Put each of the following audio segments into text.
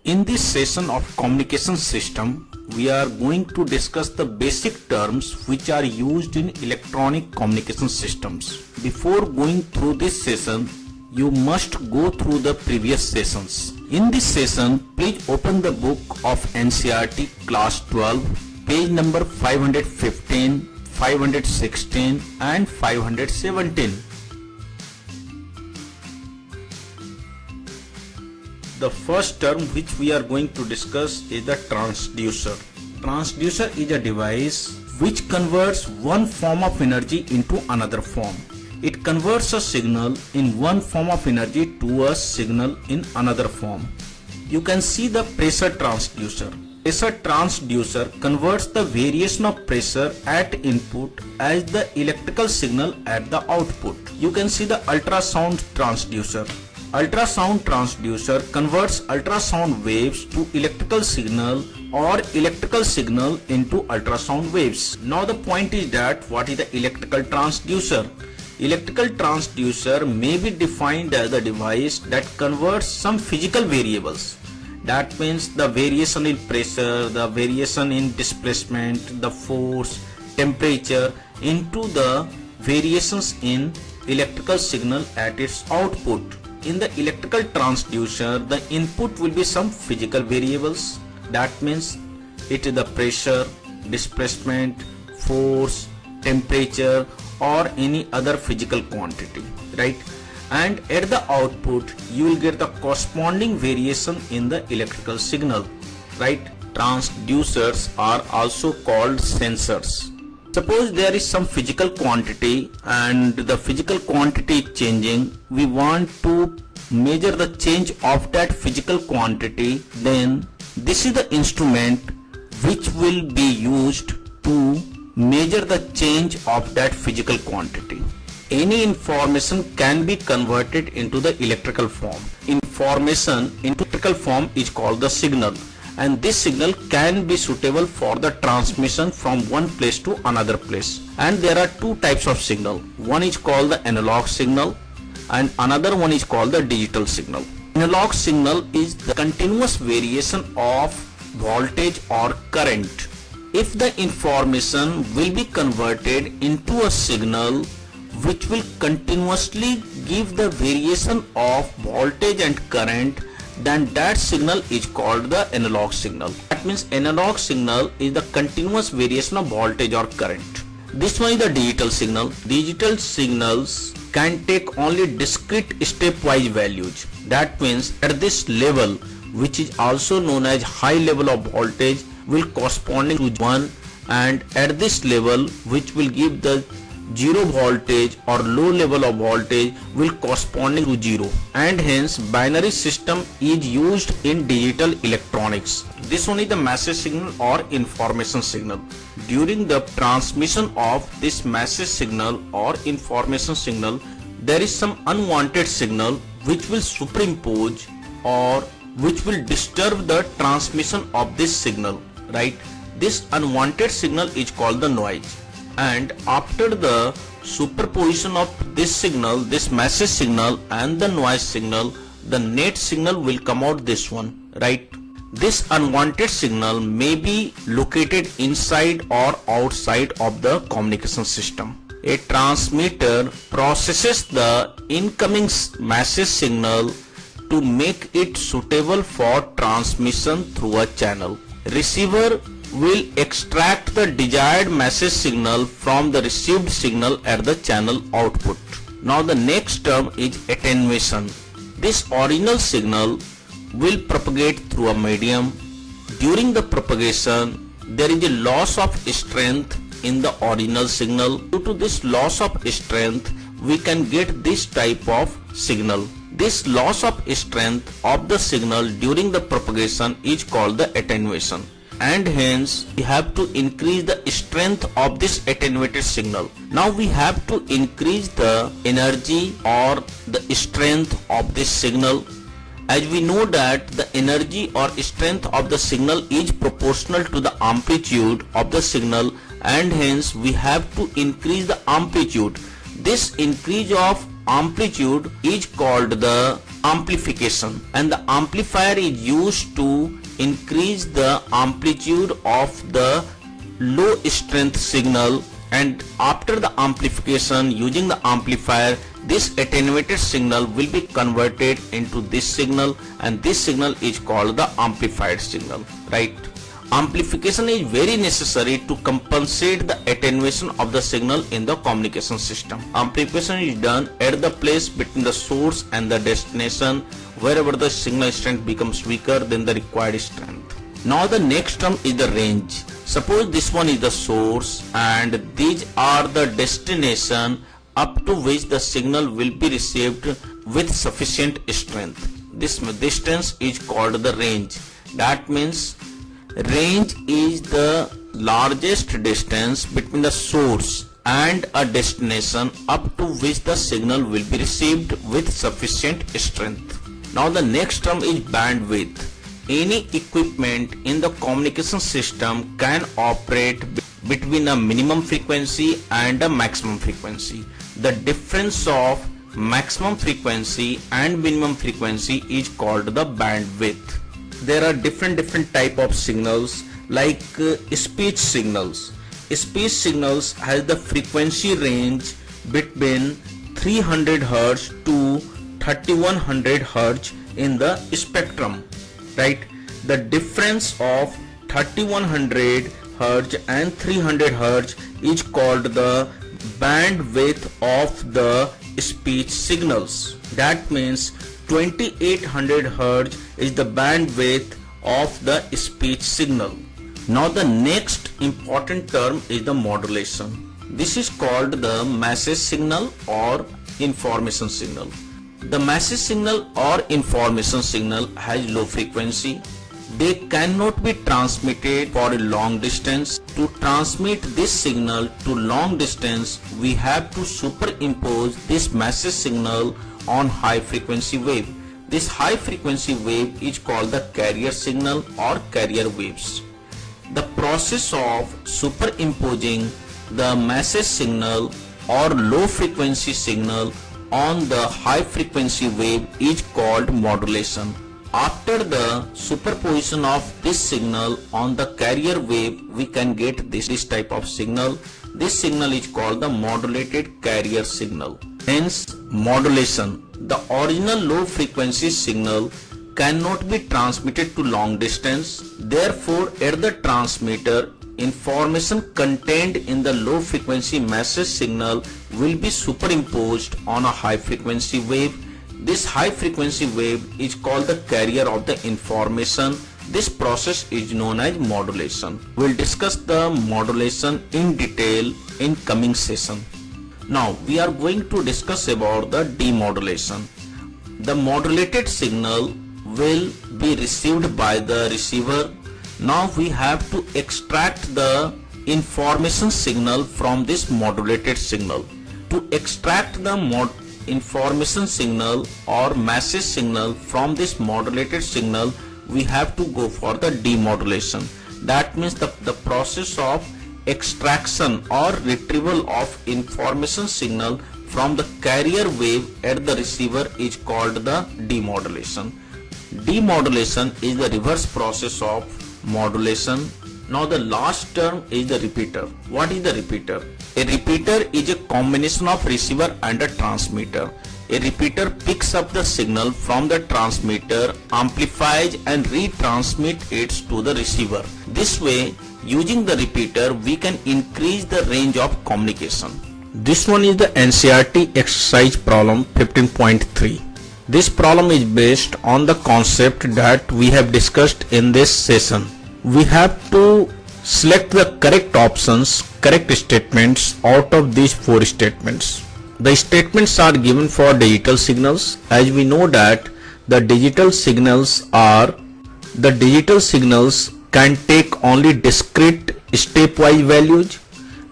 In this session of communication system, we are going to discuss the basic terms which are used in electronic communication systems. Before going through this session, you must go through the previous sessions. In this session, please open the book of NCERT class 12, page number 515, 516 and 517. The first term which we are going to discuss is the transducer. Transducer is a device which converts one form of energy into another form. It converts a signal in one form of energy to a signal in another form. You can see the pressure transducer. Pressure transducer converts the variation of pressure at input as the electrical signal at the output. You can see the ultrasound transducer. Ultrasound transducer converts ultrasound waves to electrical signal or electrical signal into ultrasound waves. Now the point is that what is the electrical transducer? Electrical transducer may be defined as a device that converts some physical variables. That means the variation in pressure, the variation in displacement, the force, temperature into the variations in electrical signal at its output. In the electrical transducer, the input will be some physical variables. That means it is the pressure, displacement, force, temperature or any other physical quantity, right? And at the output, you will get the corresponding variation in the electrical signal, right? Transducers are also called sensors. Suppose there is some physical quantity and the physical quantity is changing. We want to measure the change of that physical quantity. Then this is the instrument which will be used to measure the change of that physical quantity. Any information can be converted into the electrical form. Information into electrical form is called the signal. And this signal can be suitable for the transmission from one place to another place. And there are two types of signal. One is called the analog signal and another one is called the digital signal. Analog signal is the continuous variation of voltage or current. If the information will be converted into a signal which will continuously give the variation of voltage and current, then that signal is called the analog signal. That means analog signal is the continuous variation of voltage or current. This one is the digital signal. Digital signals can take only discrete stepwise values. That means at this level, which is also known as high level of voltage, will corresponding to 1, and at this level, which will give the 0 voltage or low level of voltage, will corresponding to 0, and hence binary system is used in digital electronics. This one is the message signal or information signal. During the transmission of this message signal or information signal, there is some unwanted signal which will superimpose or which will disturb the transmission of this signal, right? This unwanted signal is called the noise. And after the superposition of this signal, this message signal and the noise signal, the net signal will come out this one, right? This unwanted signal may be located inside or outside of the communication system. A transmitter processes the incoming message signal to make it suitable for transmission through a channel. Receiver will extract the desired message signal from the received signal at the channel output. Now the next term is attenuation. This original signal will propagate through a medium. During the propagation, there is a loss of strength in the original signal. Due to this loss of strength, we can get this type of signal. This loss of strength of the signal during the propagation is called the attenuation. And hence we have to increase the strength of this attenuated signal. Now we have to increase the energy or the strength of this signal. As we know that the energy or strength of the signal is proportional to the amplitude of the signal, and hence we have to increase the amplitude. This increase of amplitude is called the amplification, and the amplifier is used to increase the amplitude of the low strength signal, and after the amplification using the amplifier, this attenuated signal will be converted into this signal, and this signal is called the amplified signal, right? Amplification is very necessary to compensate the attenuation of the signal in the communication system. Amplification is done at the place between the source and the destination, wherever the signal strength becomes weaker than the required strength. Now the next term is the range. Suppose this one is the source and these are the destination up to which the signal will be received with sufficient strength. This distance is called the range. That means range is the largest distance between the source and a destination up to which the signal will be received with sufficient strength. Now the next term is bandwidth. Any equipment in the communication system can operate between a minimum frequency and a maximum frequency. The difference of maximum frequency and minimum frequency is called the bandwidth. There are different type of signals like speech signals. Speech signals has the frequency range between 300 Hz to 3100 Hz in the spectrum, right? The difference of 3100 Hz and 300 Hz is called the bandwidth of the speech signals. That means 2800 Hz is the bandwidth of the speech signal. Now the next important term is the modulation. This is called the message signal or information signal. The message signal or information signal has low frequency. They cannot be transmitted for a long distance. To transmit this signal to long distance, we have to superimpose this message signal on high frequency wave. This high frequency wave is called the carrier signal or carrier waves. The process of superimposing the message signal or low frequency signal on the high frequency wave is called modulation. After the superposition of this signal on the carrier wave, we can get this type of signal. This signal is called the modulated carrier signal. Hence, modulation. The original low frequency signal cannot be transmitted to long distance. Therefore, at the transmitter, information contained in the low frequency message signal will be superimposed on a high frequency wave. This high frequency wave is called the carrier of the information. This process is known as modulation. We'll discuss the modulation in detail in coming session. Now we are going to discuss about the demodulation. The modulated signal will be received by the receiver. Now we have to extract the information signal from this modulated signal. To extract the information signal or message signal from this modulated signal, we have to go for the demodulation. That means the process of extraction or retrieval of information signal from the carrier wave at the receiver is called the demodulation. Demodulation is the reverse process of modulation. Now the last term is the repeater. What is the repeater? A repeater is a combination of receiver and a transmitter. A repeater picks up the signal from the transmitter, amplifies and retransmits it to the receiver. This way, using the repeater, we can increase the range of communication. This one is the NCERT exercise problem 15.3. This problem is based on the concept that we have discussed in this session. We have to select the correct options, correct statements out of these 4 statements. The statements are given for digital signals. As we know that the digital signals can take only discrete stepwise values,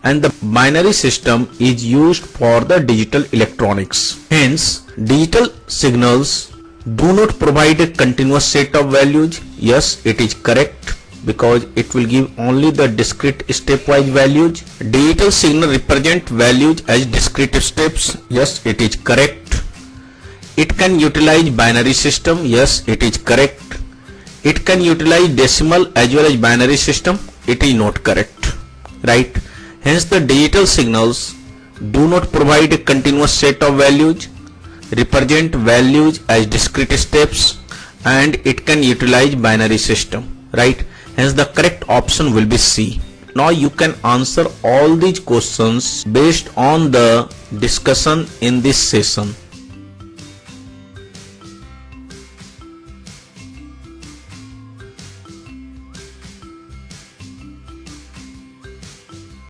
and the binary system is used for the digital electronics. Hence, digital signals do not provide a continuous set of values. Yes, it is correct, because it will give only the discrete stepwise values. Digital signal represent values as discrete steps. Yes, it is correct. It can utilize binary system. Yes, it is correct. It can utilize decimal as well as binary system. It is not correct. Right? Hence the digital signals do not provide a continuous set of values, represent values as discrete steps, and it can utilize binary system. Right? Hence the correct option will be C. Now you can answer all these questions based on the discussion in this session.